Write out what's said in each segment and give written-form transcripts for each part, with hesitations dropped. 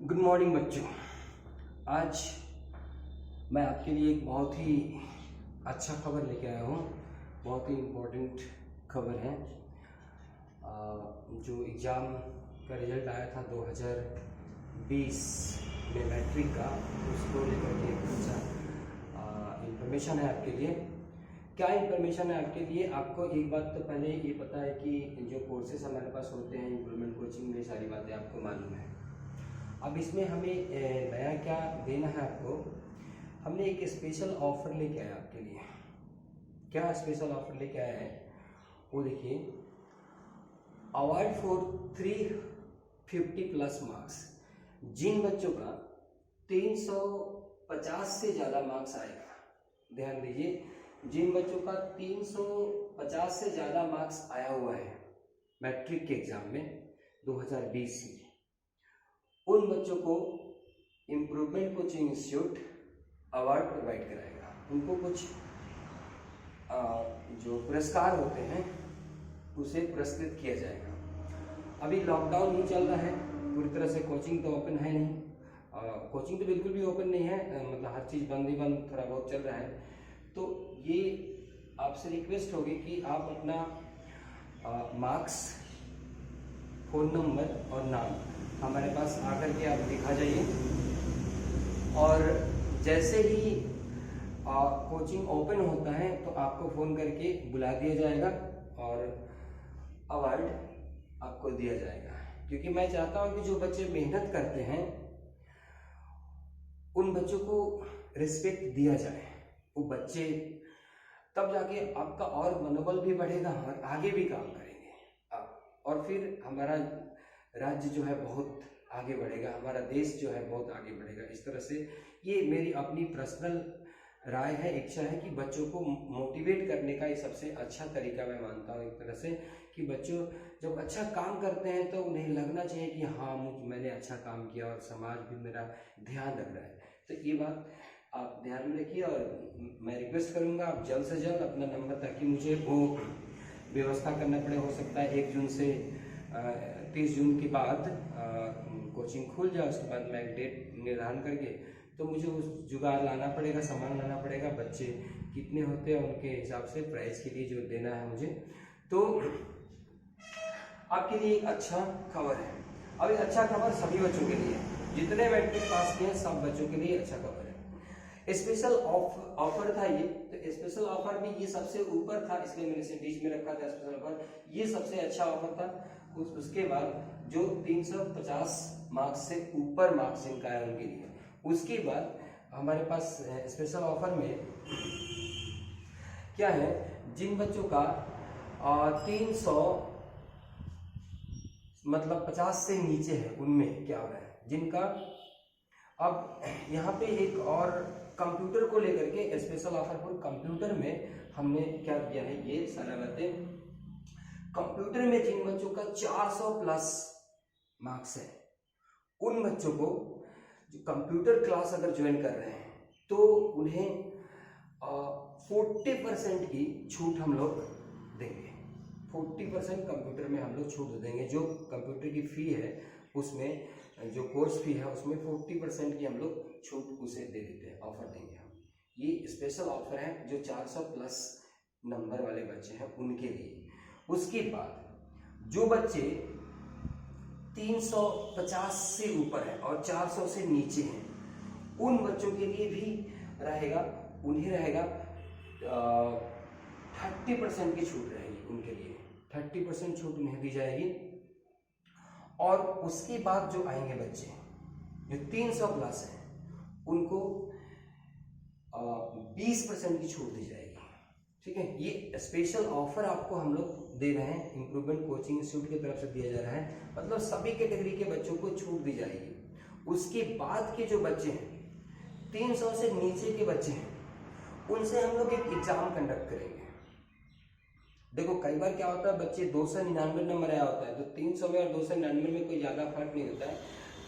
Good morning बच्चों। आज मैं आपके लिए एक बहुत ही अच्छा खबर लेके आया हूँ। बहुत ही इम्पोर्टेंट खबर है। जो एग्ज़ाम का रिज़ल्ट आया था 2020 में मैट्रिक का, उसको लेकर के एक अच्छा इन्फॉर्मेशन है आपके लिए। क्या इन्फॉर्मेशन है आपके लिए? आपको एक बात तो पहले ये पता है कि जो कोर्सेज हमारे पास होते हैं इम्प्रूवमेंट कोचिंग में, सारी बातें आपको मालूम है। अब इसमें हमें नया क्या देना है आपको, हमने एक स्पेशल ऑफर लेके आया आपके लिए। क्या स्पेशल ऑफर लेके आया है वो देखिए। Award for 350+ marks. जिन बच्चों का 350 से ज़्यादा मार्क्स आएगा, ध्यान दीजिए, जिन बच्चों का 350 से ज़्यादा मार्क्स आया हुआ है मैट्रिक के एग्ज़ाम में 2020 में, उन बच्चों को improvement coaching institute award provide कराएगा। उनको कुछ जो पुरस्कार होते हैं उसे पुरस्कृत किया जाएगा। अभी लॉकडाउन ही चल रहा है, पूरी तरह से कोचिंग तो ओपन है नहीं। कोचिंग तो बिल्कुल भी ओपन नहीं है, मतलब हर चीज़ बंद ही बंद थोड़ा बहुत चल रहा है। तो ये आपसे रिक्वेस्ट होगी कि आप अपना मार्क्स, फ़ोन नंबर और नाम हमारे पास आकर के आप दिखा जाइए, और जैसे ही कोचिंग ओपन होता है तो आपको फ़ोन करके बुला दिया जाएगा और अवार्ड आपको दिया जाएगा। क्योंकि मैं चाहता हूँ कि जो बच्चे मेहनत करते हैं उन बच्चों को रिस्पेक्ट दिया जाए। वो बच्चे तब जाके आपका और मनोबल भी बढ़ेगा और आगे भी काम करेंगे आप, और फिर हमारा राज्य जो है बहुत आगे बढ़ेगा, हमारा देश जो है बहुत आगे बढ़ेगा। इस तरह से ये मेरी अपनी पर्सनल राय है, इच्छा है कि बच्चों को मोटिवेट करने का ये सबसे अच्छा तरीका मैं मानता हूँ एक तरह से, कि बच्चों जब अच्छा काम करते हैं तो उन्हें लगना चाहिए कि हाँ मैंने अच्छा काम किया और समाज भी मेरा ध्यान रख रहा है। तो ये बात आप ध्यान में रखिए, और मैं रिक्वेस्ट करूँगा आप जल्द से जल्द अपना नंबर, ताकि मुझे वो व्यवस्था करना पड़े। हो सकता है 1 जून से 30 जून के बाद कोचिंग खुल जाए, उसके बाद मैं एक डेट निर्धारण करके तो मुझे उस जुगाड़ लाना पड़ेगा, सामान लाना पड़ेगा। बच्चे कितने होते हैं उनके हिसाब से प्राइस के लिए जो देना है मुझे। तो आपके लिए एक अच्छा खबर है। अब एक अच्छा खबर सभी बच्चों के लिए, जितने मैट्रिक पास किए सब बच्चों के लिए अच्छा खबर है। स्पेशल ऑफर था ये, तो स्पेशल ऑफर भी ये सबसे ऊपर था, इसलिए मैंने इसे बीच में रखा था। स्पेशल ऑफर ये सबसे अच्छा ऑफर था। उसके बाद जो 350 मार्क्स से ऊपर मार्क्स इनका है उनके लिए। उसके बाद हमारे पास स्पेशल ऑफर में क्या है, जिन बच्चों का 300 मतलब 50 से नीचे है उनमें क्या हो रहा है, जिनका अब यहाँ पे एक और कंप्यूटर को लेकर के स्पेशल ऑफर फॉर कंप्यूटर में हमने क्या किया है, ये सारा बातें कंप्यूटर में जिन बच्चों का 400+ मार्क्स है उन बच्चों को जो कंप्यूटर क्लास अगर ज्वाइन कर रहे हैं तो उन्हें 40% की छूट हम लोग देंगे। 40% कंप्यूटर में हम लोग छूट देंगे। जो कंप्यूटर की फ़ी है उसमें, जो कोर्स फी है उसमें 40% की हम लोग छूट उसे दे देते हैं, ऑफर देंगे हम। ये स्पेशल ऑफर है जो 400+ नंबर वाले बच्चे हैं उनके लिए। उसके बाद जो बच्चे 350 से ऊपर है और 400 से नीचे हैं उन बच्चों के लिए भी रहेगा, उन्हें रहेगा 30% की छूट रहेगी उनके लिए। 30% छूट उन्हें दी जाएगी। और उसके बाद जो आएंगे बच्चे जो 300+ हैं उनको 20% की छूट दी जाएगी। ठीक है, ये स्पेशल ऑफर आपको हम लोग दे रहे हैं, इम्प्रूवमेंट कोचिंग इंस्टीट्यूट की तरफ से दिया जा रहा है। मतलब सभी कैटेगरी के बच्चों को छूट दी जाएगी। उसके बाद के जो बच्चे हैं 300 से नीचे के बच्चे हैं उनसे हम लोग एक एग्जाम कंडक्ट करेंगे। देखो कई बार क्या होता है, बच्चे 299 नंबर आया होता है, तो 300 में और 299 में कोई ज़्यादा फर्क नहीं होता है,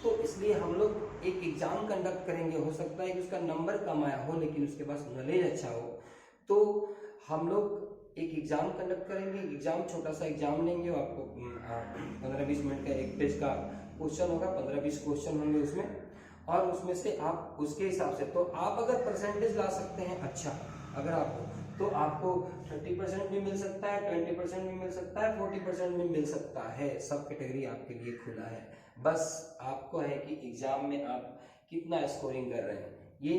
तो इसलिए हम लोग एक एग्जाम कंडक्ट करेंगे। हो सकता है कि उसका नंबर कम आया हो लेकिन उसके पास नॉलेज अच्छा हो, तो हम लोग एक एग्जाम कंडक्ट करेंगे। एग्जाम छोटा सा एग्जाम लेंगे, आपको 15-20 मिनट का एक पेज का क्वेश्चन होगा, 15-20 क्वेश्चन होंगे उसमें, और उसमें से आप उसके हिसाब से, तो आप अगर परसेंटेज ला सकते हैं अच्छा, अगर आपको, तो आपको 30% भी मिल सकता है, 20% भी मिल सकता है, 40% भी मिल सकता है। सब कैटेगरी आपके लिए खुला है। बस आपको है कि एग्जाम में आप कितना स्कोरिंग कर रहे हैं, ये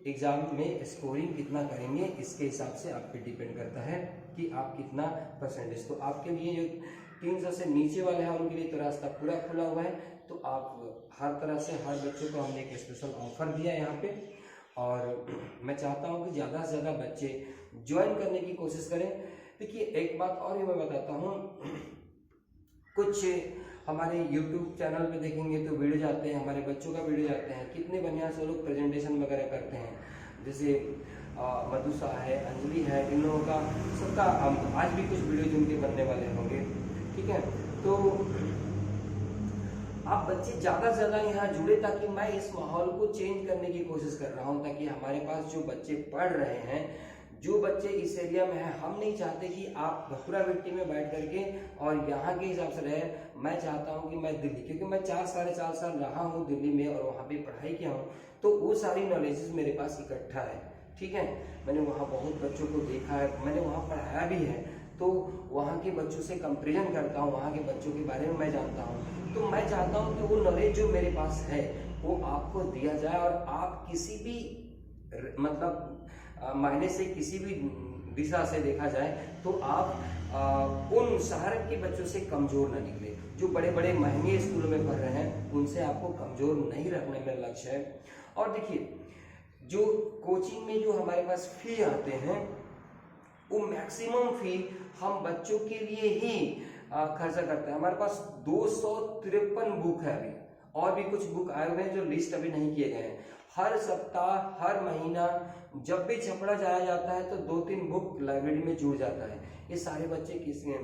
एग्जाम में स्कोरिंग कितना करेंगे इसके हिसाब से आप पे डिपेंड करता है कि आप कितना परसेंटेज। तो आपके लिए जो 300 से नीचे वाले हैं उनके लिए तो रास्ता पूरा खुला हुआ है। तो आप हर तरह से, हर बच्चों को हमने एक स्पेशल ऑफर दिया है यहाँ पे, और मैं चाहता हूँ कि ज़्यादा से ज़्यादा बच्चे ज्वाइन करने की कोशिश करें। देखिए एक बात और भी मैं बताता हूँ, कुछ हमारे YouTube चैनल पे देखेंगे तो वीडियो जाते हैं, हमारे बच्चों का वीडियो जाते हैं, कितने बढ़िया से लोग प्रेजेंटेशन वगैरह करते हैं, जैसे मधुसा है, अंजलि है, इन लोगों का सबका आज भी कुछ वीडियो जिनके बनने वाले होंगे, ठीक है। तो आप बच्चे ज़्यादा से ज़्यादा यहाँ जुड़े, ताकि मैं इस माहौल को चेंज करने की कोशिश कर रहा हूँ, ताकि हमारे पास जो बच्चे पढ़ रहे हैं, जो बच्चे इस एरिया में हैं, हम नहीं चाहते कि आप भखुरा मिट्टी में बैठ करके और यहाँ के हिसाब से रहे। मैं चाहता हूँ कि मैं दिल्ली, क्योंकि मैं 4-4.5 साल रहा हूँ दिल्ली में और वहाँ पे पढ़ाई किया हूँ, तो वो सारी नॉलेजेस मेरे पास इकट्ठा है, ठीक है। मैंने वहाँ बहुत बच्चों को देखा है, मैंने वहाँ पढ़ाया भी है, तो वहाँ के बच्चों से कंपेरिजन करता हूँ, वहाँ के बच्चों के बारे में मैं जानता हूँ। तो मैं चाहता हूँ कि वो नॉलेज जो मेरे पास है वो आपको दिया जाए, और आप किसी भी मतलब मायने से, किसी भी दिशा से देखा जाए तो आप उन शहर के बच्चों से कमजोर ना निकले। जो बड़े बड़े महंगे स्कूलों में पढ़ रहे हैं उनसे आपको कमजोर नहीं रखने में लक्ष्य है। और देखिए जो कोचिंग में जो हमारे पास फी आते हैं, वो मैक्सिमम फी हम बच्चों के लिए ही खर्चा करते हैं। हमारे पास 253 बुक है अभी, और भी कुछ बुक आए हुए हैं जो लिस्ट अभी नहीं किए गए हैं। हर सप्ताह, हर महीना जब भी छपड़ा जाया जाता है तो 2-3 बुक लाइब्रेरी में जुड़ जाता है। ये सारे बच्चे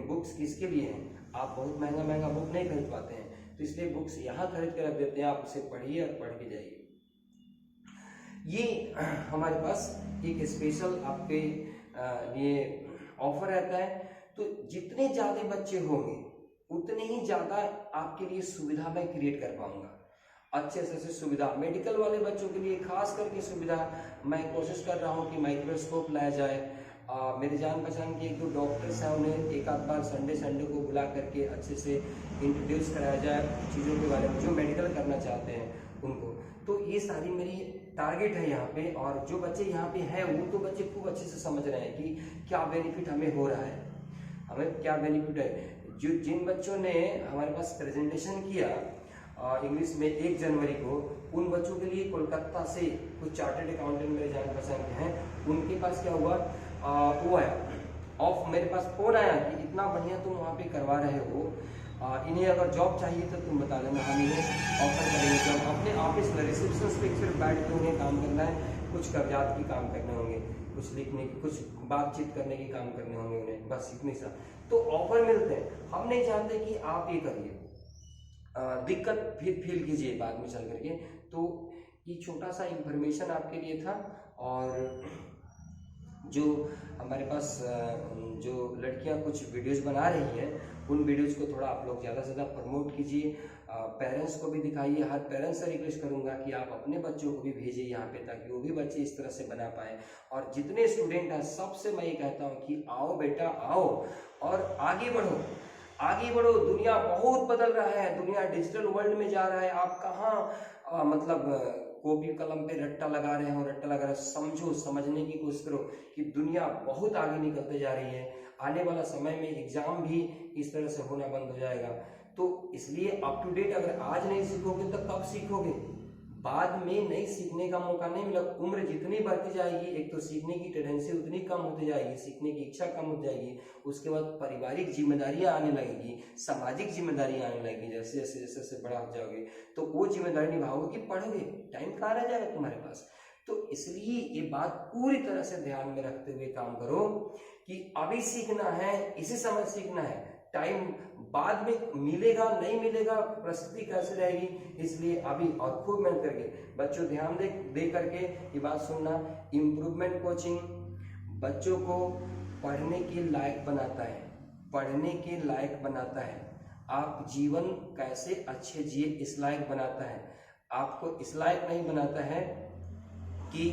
बुक्स किसके लिए हैं? आप बहुत महंगा महंगा बुक नहीं खरीद पाते हैं, तो इसलिए बुक्स यहाँ खरीद कर रख देते हैं, आप उसे पढ़िए और पढ़ के जाइए। ये हमारे पास एक स्पेशल आपके लिए ऑफर रहता है। तो जितने ज्यादा बच्चे होंगे उतने ही ज्यादा आपके लिए सुविधा मैं क्रिएट कर पाऊंगा, अच्छे से सुविधा। मेडिकल वाले बच्चों के लिए खास करके सुविधा मैं कोशिश कर रहा हूँ कि माइक्रोस्कोप लाया जाए। मेरे जान पहचान के 1-2 डॉक्टर्स हैं, उन्हें एक आध बार संडे को बुला करके अच्छे से इंट्रोड्यूस कराया जाए चीज़ों के बारे में, जो मेडिकल करना चाहते हैं उनको। तो ये सारी मेरी टारगेट है यहाँ पे। और जो बच्चे यहाँ पे हैं वो तो बच्चे खूब अच्छे से समझ रहे हैं कि क्या बेनिफिट हमें हो रहा है, हमें क्या बेनिफिट है। जो जिन बच्चों ने हमारे पास प्रेजेंटेशन किया इंग्लिश में 1 जनवरी को, उन बच्चों के लिए कोलकाता से कुछ चार्टर्ड अकाउंटेंट मेरे जान पहचान के हैं, उनके पास क्या हुआ, वो आया ऑफ, मेरे पास फोन आया कि इतना बढ़िया तुम वहाँ पे करवा रहे हो, इन्हें अगर जॉब चाहिए तो तुम बता देना, हम इन्हें ऑफर करेंगे। जब अपने ऑफिस में रिसेप्शन पे सिर्फ बैठ के उन्हें काम करना है, कुछ कागजात की काम करने होंगे, कुछ लिखने की, कुछ बातचीत करने के काम करने होंगे उन्हें, बस इतनी सा तो ऑफर मिलते हैं। हम नहीं चाहते कि आप ये करिए, दिक्कत फिर फील कीजिए बाद में चल करके। तो ये छोटा सा इंफॉर्मेशन आपके लिए था। और जो हमारे पास जो लड़कियां कुछ वीडियोस बना रही हैं, उन वीडियोस को थोड़ा आप लोग ज़्यादा से ज़्यादा प्रमोट कीजिए, पेरेंट्स को भी दिखाइए। हर पेरेंट्स से रिक्वेस्ट करूंगा कि आप अपने बच्चों को भी भेजिए यहाँ पे, ताकि वो भी बच्चे इस तरह से बना पाए। और जितने स्टूडेंट हैं सबसे मैं ये कहता हूँ कि आओ बेटा आओ और आगे बढ़ो, आगे बढ़ो। दुनिया बहुत बदल रहा है, दुनिया डिजिटल वर्ल्ड में जा रहा है। आप कहाँ मतलब कॉपी कलम पे रट्टा लगा रहे हो, रट्टा लगा रहे हो। समझो, समझने की कोशिश करो कि दुनिया बहुत आगे निकलते जा रही है। आने वाला समय में एग्जाम भी इस तरह से होना बंद हो जाएगा। तो इसलिए अप टू डेट अगर आज नहीं सीखोगे तो कब सीखोगे? बाद में नहीं सीखने का मौका नहीं मिला। उम्र जितनी बढ़ती जाएगी, एक तो सीखने की टेंडेंसी उतनी कम होती जाएगी, सीखने की इच्छा कम हो जाएगी। उसके बाद पारिवारिक जिम्मेदारियां आने लगेगी, सामाजिक जिम्मेदारियां आने लगेगी। जैसे जैसे जैसे जैसे बड़ा हो जाओगे तो वो जिम्मेदारी निभाओगे कि पढ़ोगे, टाइम कहाँ रह जाएगा तुम्हारे पास। तो इसलिए ये बात पूरी तरह से ध्यान में रखते हुए काम करो कि अभी सीखना है, इसी समय सीखना है। टाइम बाद में मिलेगा नहीं मिलेगा, परिस्थिति कैसे रहेगी, इसलिए अभी और खूब मेहनत करके बच्चों ध्यान दे करके ये बात सुनना। इम्प्रूवमेंट कोचिंग बच्चों को पढ़ने के लायक बनाता है, पढ़ने के लायक बनाता है। आप जीवन कैसे अच्छे जिए इस लायक बनाता है। आपको इस लायक नहीं बनाता है कि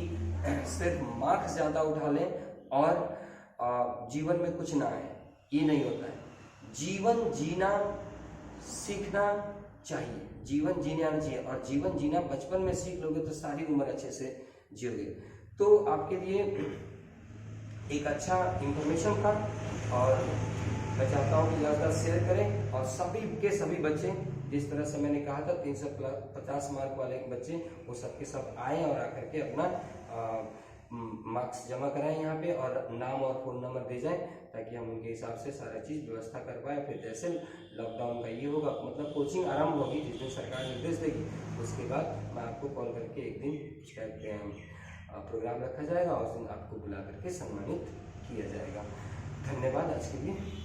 सिर्फ मार्क्स ज़्यादा उठा लें और जीवन में कुछ ना आए, ये नहीं होता है। जीवन जीना सीखना चाहिए, जीवन जीने आना चाहिए, और जीवन जीना बचपन में सीख लोगे तो सारी उम्र अच्छे से जियोगे। तो आपके लिए एक अच्छा इंफॉर्मेशन था और मैं चाहता हूँ कि ज़्यादा शेयर करें, और सभी के सभी बच्चे, जिस तरह से मैंने कहा था 350 मार्क वाले बच्चे, वो सबके सब आए और आकर के अपना मार्क्स जमा कराएं यहाँ पे, और नाम और फ़ोन नंबर दे जाएं, ताकि हम उनके हिसाब से सारा चीज़ व्यवस्था कर पाए। फिर जैसे लॉकडाउन का ये होगा, मतलब कोचिंग आरंभ होगी जिस दिन सरकार निर्देश देगी, उसके बाद मैं आपको कॉल करके एक दिन इस टाइप के प्रोग्राम रखा जाएगा और उस दिन आपको बुला करके सम्मानित किया जाएगा। धन्यवाद आज के लिए।